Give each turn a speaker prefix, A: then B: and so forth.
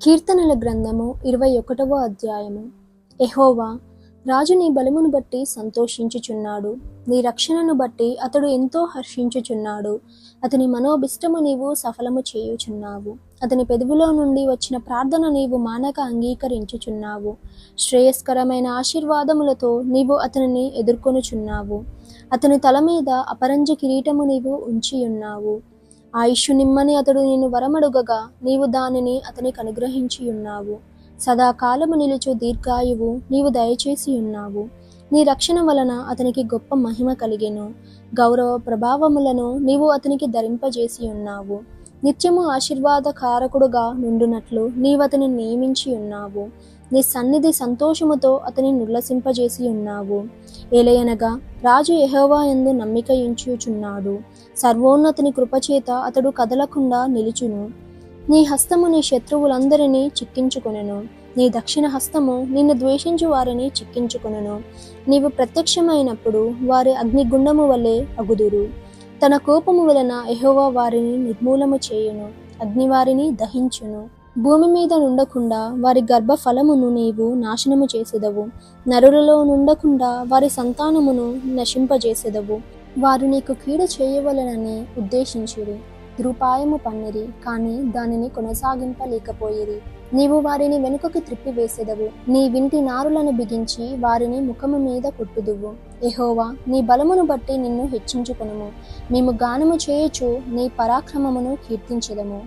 A: కీర్తనల గ్రంథము 21వ అధ్యాయము. యెహోవా, రాజు నీ బలమును బట్టి సంతోషించుచున్నాడు, నీ రక్షణను బట్టి అతడు ఎంతో హర్షించుచున్నాడు. అతని మనోభిష్టము నీవు సఫలము చేయుచున్నావు. అతని పెదవులో నుండి వచ్చిన ప్రార్థన నీవు మానక అంగీకరించుచున్నావు. శ్రేయస్కరమైన ఆశీర్వాదములతో నీవు అతనిని ఎదుర్కొనుచున్నావు. అతని తల మీద అపరంజి కిరీటము నీవు ఉంచియున్నావు. ఆయుష్షు నిమ్మని అతడు నిన్ను వరమడుగగా నీవు దానిని అతనికి అనుగ్రహించియున్నావు. సదాకాలము నిలుచు దీర్ఘాయువు నీవు దయచేసి ఉన్నావు. నీ రక్షణ వలన అతనికి గొప్ప మహిమ కలిగెను. గౌరవ ప్రభావములను నీవు అతనికి ధరింపజేసి ఉన్నావు. నిత్యము ఆశీర్వాదకారకుడుగా నుండునట్లు నీవు అతని నియమించి ఉన్నావు. నీ సన్నిధి సంతోషముతో అతని నుల్లసింపజేసి ఉన్నావు. ఏలయనగా రాజు యెహోవా యందు నమ్మిక ఉంచుచున్నాడు. సర్వోన్నతుని కృపచేత అతడు కదలకుండా నిలుచును. నీ హస్తము నీ శత్రువులందరినీ చిక్కించుకొనెను. నీ దక్షిణ హస్తము నిన్ను ద్వేషించు వారిని చిక్కించుకొనెను. నీవు ప్రత్యక్షమైనప్పుడు వారి అగ్నిగుండము వలె అగుదురు. తన కోపము వలన యెహోవా వారిని నిర్మూలము చేయును, అగ్ని వారిని దహించును. భూమి మీద నుండకుండా వారి గర్భఫలమును నీవు నాశనము చేసెదవు. నరులలో నుండకుండా వారి సంతానమును నశింపజేసెదవు. వారు నీకు కీడు చేయవలెనని ఉద్దేశించిరి, దురుపాయము పన్నిరి, కానీ దానిని కొనసాగింపలేకపోయిరి. నీవు వారిని వెనుకకు త్రిప్పివేసెదవు. నీ వింటి నారులను బిగించి వారిని ముఖము మీద కొట్టుదువు. యెహోవా, నీ బలమును బట్టి నిన్ను హెచ్చించుకొనుము. మేము గానము చేయుచు నీ పరాక్రమమును కీర్తించెదము.